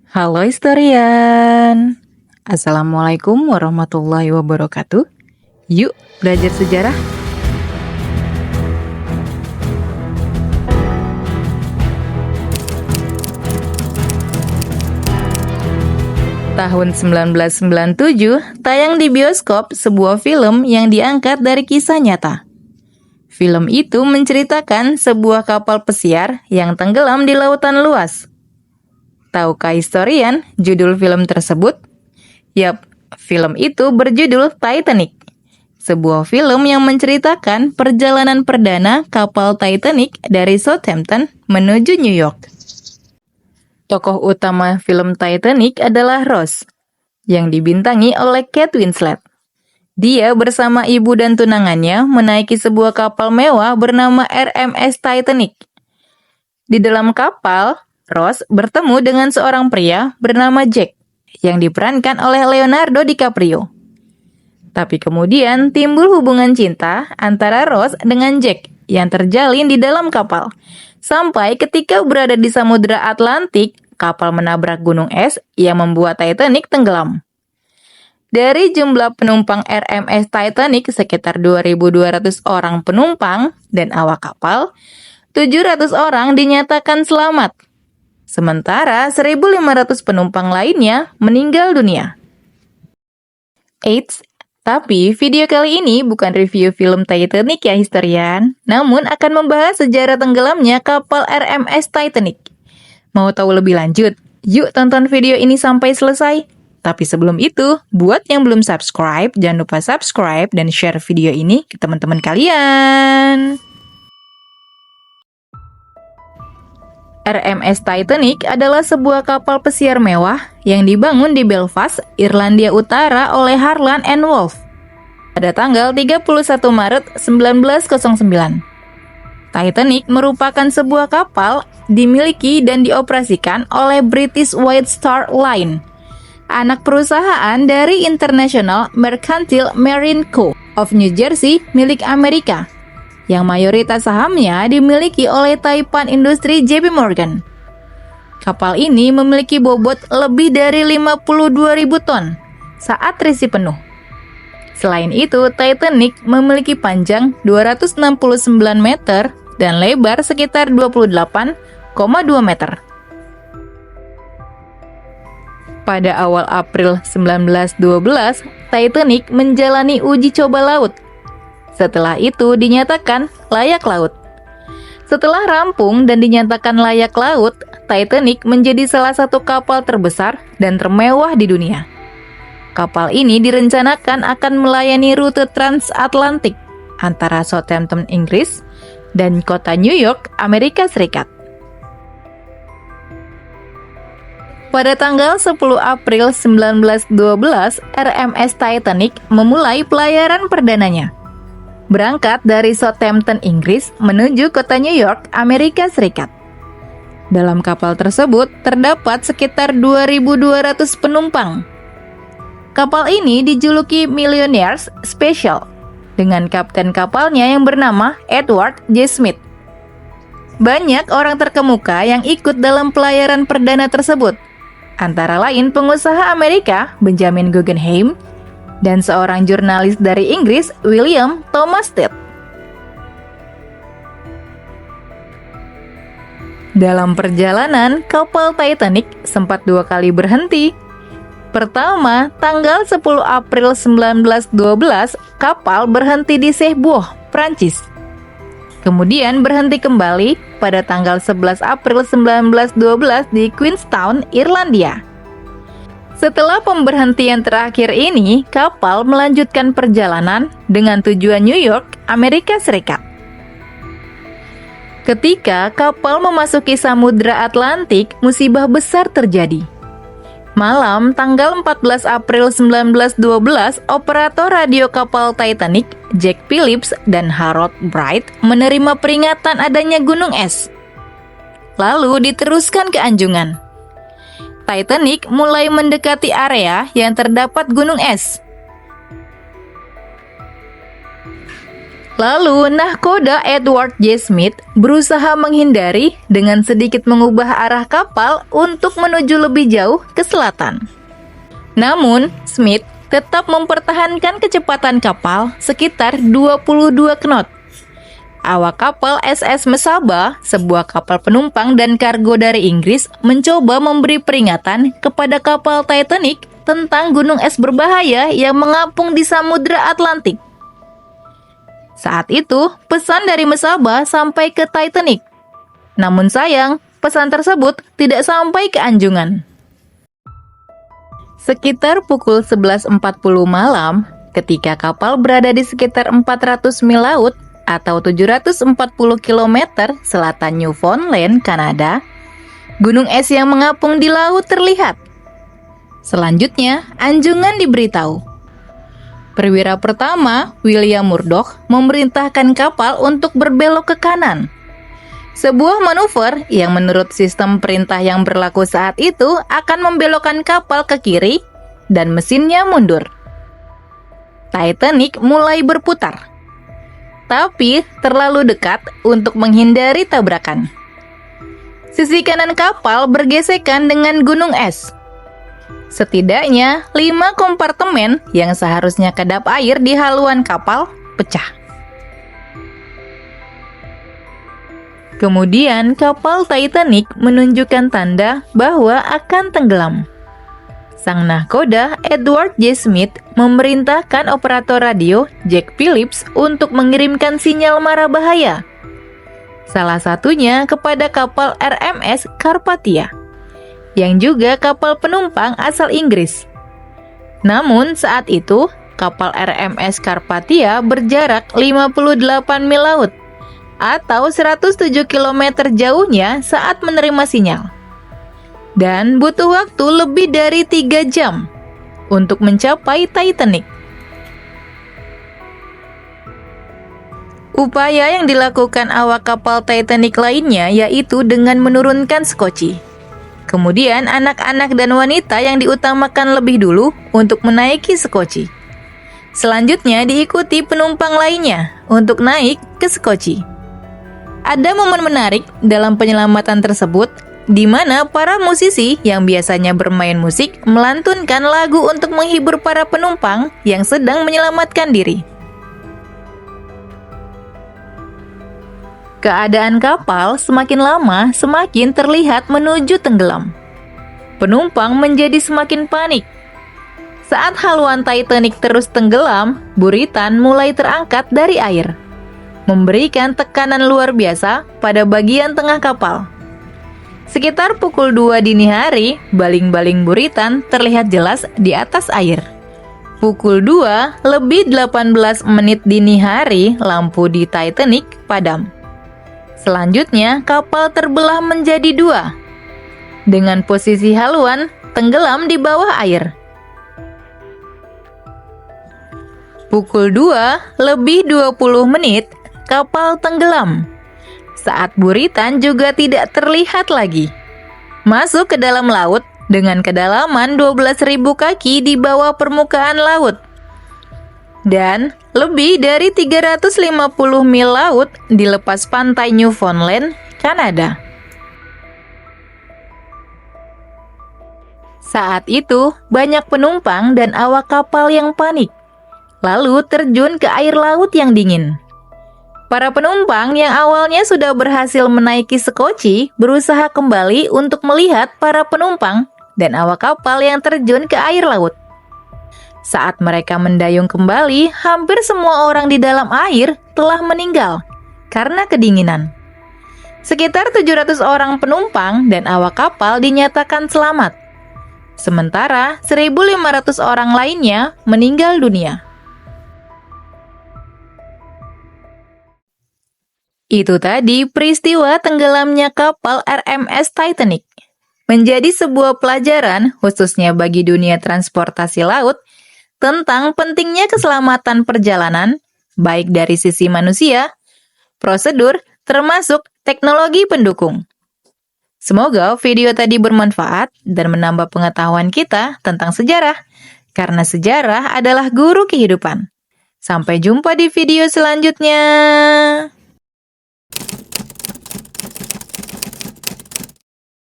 Halo historian. Assalamualaikum warahmatullahi wabarakatuh. Yuk belajar sejarah. Tahun 1997 tayang di bioskop sebuah film yang diangkat dari kisah nyata. Film itu menceritakan sebuah kapal pesiar yang tenggelam di lautan luas. Tahukah historian judul film tersebut? Yap, film itu berjudul Titanic. Sebuah film yang menceritakan perjalanan perdana kapal Titanic dari Southampton menuju New York. Tokoh utama film Titanic adalah Rose, yang dibintangi oleh Kate Winslet. Dia bersama ibu dan tunangannya menaiki sebuah kapal mewah bernama RMS Titanic. Di dalam kapal, Rose bertemu dengan seorang pria bernama Jack yang diperankan oleh Leonardo DiCaprio. Tapi kemudian timbul hubungan cinta antara Rose dengan Jack yang terjalin di dalam kapal. Sampai ketika berada di Samudra Atlantik, kapal menabrak gunung es yang membuat Titanic tenggelam. Dari jumlah penumpang RMS Titanic sekitar 2.200 orang penumpang dan awak kapal, 700 orang dinyatakan selamat. Sementara 1.500 penumpang lainnya meninggal dunia. Eits, tapi video kali ini bukan review film Titanic ya historian, namun akan membahas sejarah tenggelamnya kapal RMS Titanic. Mau tahu lebih lanjut? Yuk tonton video ini sampai selesai. Tapi sebelum itu, buat yang belum subscribe, jangan lupa subscribe dan share video ini ke teman-teman kalian. RMS Titanic adalah sebuah kapal pesiar mewah yang dibangun di Belfast, Irlandia Utara oleh Harland and Wolff pada tanggal 31 Maret 1909. Titanic merupakan sebuah kapal dimiliki dan dioperasikan oleh British White Star Line, anak perusahaan dari International Mercantile Marine Co. of New Jersey milik Amerika, yang mayoritas sahamnya dimiliki oleh Taipan Industri JP Morgan. Kapal ini memiliki bobot lebih dari 52.000 ton saat terisi penuh. Selain itu, Titanic memiliki panjang 269 meter dan lebar sekitar 28,2 meter. Pada awal April 1912, Titanic menjalani uji coba laut. Setelah itu dinyatakan layak laut. Setelah rampung dan dinyatakan layak laut, Titanic menjadi salah satu kapal terbesar dan termewah di dunia. Kapal ini direncanakan akan melayani rute transatlantik antara Southampton, Inggris, dan kota New York, Amerika Serikat. Pada tanggal 10 April 1912, RMS Titanic memulai pelayaran perdananya. Berangkat dari Southampton, Inggris, menuju kota New York, Amerika Serikat. Dalam kapal tersebut terdapat sekitar 2.200 penumpang. Kapal ini dijuluki Millionaires Special dengan kapten kapalnya yang bernama Edward J. Smith. Banyak orang terkemuka yang ikut dalam pelayaran perdana tersebut, antara lain pengusaha Amerika Benjamin Guggenheim dan seorang jurnalis dari Inggris, William Thomas Stead. Dalam perjalanan, kapal Titanic sempat 2 kali berhenti. Pertama, tanggal 10 April 1912, kapal berhenti di Cherbourg, Prancis. Kemudian berhenti kembali pada tanggal 11 April 1912 di Queenstown, Irlandia. Setelah pemberhentian terakhir ini, kapal melanjutkan perjalanan dengan tujuan New York, Amerika Serikat. Ketika kapal memasuki Samudra Atlantik, musibah besar terjadi. Malam tanggal 14 April 1912, operator radio kapal Titanic, Jack Phillips dan Harold Bright menerima peringatan adanya gunung es. Lalu diteruskan ke anjungan. Titanic mulai mendekati area yang terdapat gunung es. Lalu, nahkoda Edward J. Smith berusaha menghindari dengan sedikit mengubah arah kapal untuk menuju lebih jauh ke selatan. Namun, Smith tetap mempertahankan kecepatan kapal sekitar 22 knot. Awak kapal SS Mesaba, sebuah kapal penumpang dan kargo dari Inggris, mencoba memberi peringatan kepada kapal Titanic tentang gunung es berbahaya yang mengapung di Samudra Atlantik. Saat itu, pesan dari Mesaba sampai ke Titanic. Namun sayang, pesan tersebut tidak sampai ke Anjungan. Sekitar pukul 11.40 malam, ketika kapal berada di sekitar 400 mil laut atau 740 km selatan Newfoundland, Kanada, gunung es yang mengapung di laut terlihat. Selanjutnya, Anjungan diberitahu. Perwira pertama, William Murdoch, memerintahkan kapal untuk berbelok ke kanan. Sebuah manuver yang menurut sistem perintah yang berlaku saat itu akan membelokkan kapal ke kiri dan mesinnya mundur. Titanic mulai berputar, tapi terlalu dekat untuk menghindari tabrakan. Sisi kanan kapal bergesekan dengan gunung es. Setidaknya 5 kompartemen yang seharusnya kedap air di haluan kapal pecah. Kemudian kapal Titanic menunjukkan tanda bahwa akan tenggelam. Sang nahkoda Edward J. Smith memerintahkan operator radio Jack Phillips untuk mengirimkan sinyal mara bahaya. Salah satunya kepada kapal RMS Carpathia, yang juga kapal penumpang asal Inggris. Namun saat itu, kapal RMS Carpathia berjarak 58 mil laut atau 107 km jauhnya saat menerima sinyal. Dan butuh waktu lebih dari 3 jam untuk mencapai Titanic. Upaya yang dilakukan awak kapal Titanic lainnya yaitu dengan menurunkan skoci. Kemudian anak-anak dan wanita yang diutamakan lebih dulu untuk menaiki skoci. Selanjutnya diikuti penumpang lainnya untuk naik ke skoci. Ada momen menarik dalam penyelamatan tersebut, di mana para musisi yang biasanya bermain musik melantunkan lagu untuk menghibur para penumpang yang sedang menyelamatkan diri. Keadaan kapal semakin lama semakin terlihat menuju tenggelam. Penumpang menjadi semakin panik. Saat haluan Titanic terus tenggelam, buritan mulai terangkat dari air, memberikan tekanan luar biasa pada bagian tengah kapal. Sekitar pukul 2 dini hari, baling-baling buritan terlihat jelas di atas air. Pukul 2 lebih 18 menit dini hari, lampu di Titanic padam. Selanjutnya, kapal terbelah menjadi 2, dengan posisi haluan tenggelam di bawah air. Pukul 2 lebih 20 menit, kapal tenggelam. Saat buritan juga tidak terlihat lagi. Masuk ke dalam laut dengan kedalaman 12.000 kaki di bawah permukaan laut. Dan lebih dari 350 mil laut di lepas pantai Newfoundland, Kanada. Saat itu, banyak penumpang dan awak kapal yang panik, lalu terjun ke air laut yang dingin. Para penumpang yang awalnya sudah berhasil menaiki skoci berusaha kembali untuk melihat para penumpang dan awak kapal yang terjun ke air laut. Saat mereka mendayung kembali, hampir semua orang di dalam air telah meninggal karena kedinginan. Sekitar 700 orang penumpang dan awak kapal dinyatakan selamat. Sementara 1.500 orang lainnya meninggal dunia. Itu tadi peristiwa tenggelamnya kapal RMS Titanic. Menjadi sebuah pelajaran khususnya bagi dunia transportasi laut tentang pentingnya keselamatan perjalanan, baik dari sisi manusia, prosedur, termasuk teknologi pendukung. Semoga video tadi bermanfaat dan menambah pengetahuan kita tentang sejarah, karena sejarah adalah guru kehidupan. Sampai jumpa di video selanjutnya.